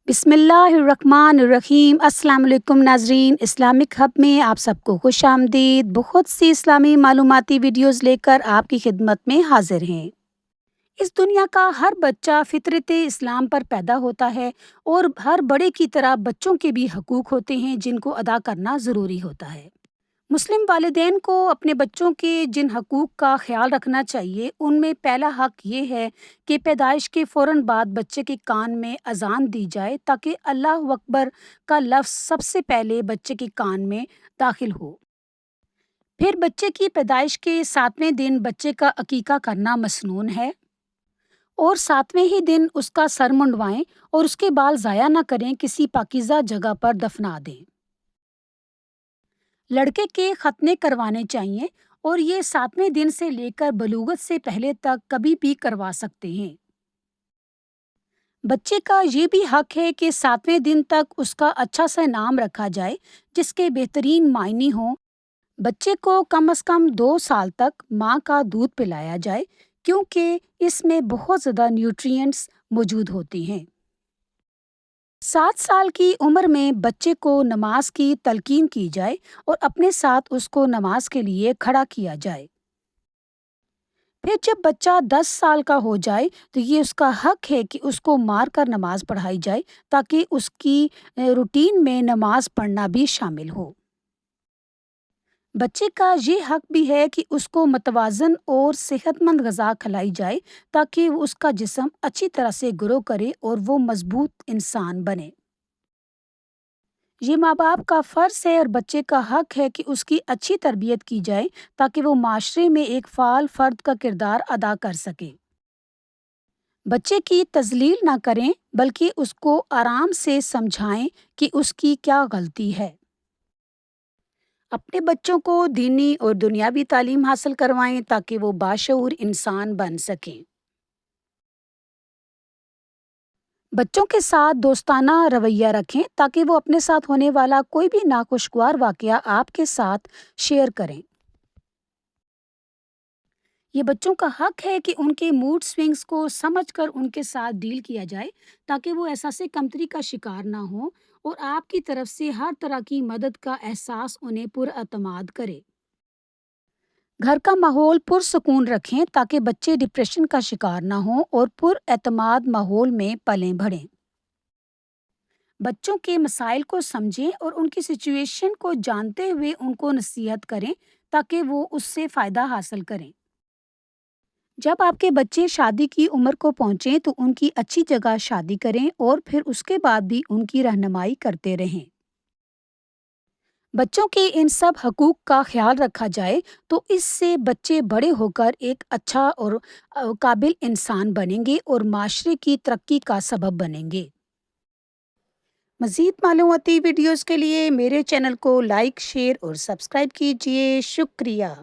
बिस्मिल्लाहिर्रहमानिर्रहीम। अस्सलाम वालेकुम नाज़रीन, इस्लामिक हब में आप सबको खुश आमदीद। बहुत सी इस्लामी मालूमाती वीडियोज़ लेकर आपकी खिदमत में हाजिर हैं। इस दुनिया का हर बच्चा फितरत इस्लाम पर पैदा होता है और हर बड़े की तरह बच्चों के भी हकूक़ होते हैं जिनको अदा करना ज़रूरी होता है। मुस्लिम वालिदैन को अपने बच्चों के जिन हकूक़ का ख़्याल रखना चाहिए, उनमें पहला हक़ ये है कि पैदाइश के फ़ौरन बाद बच्चे के कान में अज़ान दी जाए ताकि अल्लाहु अकबर का लफ्ज़ सबसे पहले बच्चे के कान में दाखिल हो। फिर बच्चे की पैदाइश के 7वें दिन बच्चे का अकीक़ा करना मसनून है और 7वें ही दिन उसका सर मुंडवाएँ और उसके बाल ज़ाया न करें, किसी पाकीज़ा जगह पर दफ़ना दें। लड़के के खतने करवाने चाहिए और ये 7वें दिन से लेकर बलूगत से पहले तक कभी भी करवा सकते हैं। बच्चे का ये भी हक है कि 7वें दिन तक उसका अच्छा सा नाम रखा जाए जिसके बेहतरीन मायने हों। बच्चे को कम से कम 2 साल तक माँ का दूध पिलाया जाए क्योंकि इसमें बहुत ज़्यादा न्यूट्रिएंट्स मौजूद होती हैं। 7 साल की उम्र में बच्चे को नमाज की तलकीन की जाए और अपने साथ उसको नमाज के लिए खड़ा किया जाए। फिर जब बच्चा 10 साल का हो जाए तो ये उसका हक है कि उसको मार कर नमाज पढ़ाई जाए ताकि उसकी रूटीन में नमाज पढ़ना भी शामिल हो। बच्चे का ये हक भी है कि उसको मतवाज़न और सेहतमंद ग़िज़ा खिलाई जाए ताकि उसका जिस्म अच्छी तरह से ग्रो करे और वो मज़बूत इंसान बने। ये माँ-बाप का फ़र्ज़ है और बच्चे का हक है कि उसकी अच्छी तरबियत की जाए ताकि वो माशरे में एक फ़ाल फ़र्द का किरदार अदा कर सके। बच्चे की तज़लील ना करें बल्कि उसको आराम से समझाएं कि उसकी क्या गलती है। अपने बच्चों को दीनी और दुनियावी तालीम हासिल करवाएं ताकि वो बाशऊर इंसान बन सकें। बच्चों के साथ दोस्ताना रवैया रखें ताकि वो अपने साथ होने वाला कोई भी नाखुशगवार वाक़या आपके साथ शेयर करें। ये बच्चों का हक है कि उनके मूड स्विंग्स को समझकर उनके साथ डील किया जाए ताकि वो एहसास कमतरी का शिकार ना हो और आपकी तरफ से हर तरह की मदद का एहसास उन्हें पुरअतमाद करे। घर का माहौल पुरसकून रखें ताकि बच्चे डिप्रेशन का शिकार ना हों और पुरएतमाद माहौल में पलें बढ़ें। बच्चों के मसाइल को समझें और उनकी सिचुएशन को जानते हुए उनको नसीहत करें ताकि वो उससे फ़ायदा हासिल करें। जब आपके बच्चे शादी की उम्र को पहुंचे तो उनकी अच्छी जगह शादी करें और फिर उसके बाद भी उनकी रहनुमाई करते रहें। बच्चों के इन सब हकूक़ का ख्याल रखा जाए तो इससे बच्चे बड़े होकर एक अच्छा और काबिल इंसान बनेंगे और माशरे की तरक्की का सबब बनेंगे। मज़ीद मालूमाती वीडियोज़ के लिए मेरे चैनल को लाइक, शेयर और सब्सक्राइब कीजिए। शुक्रिया।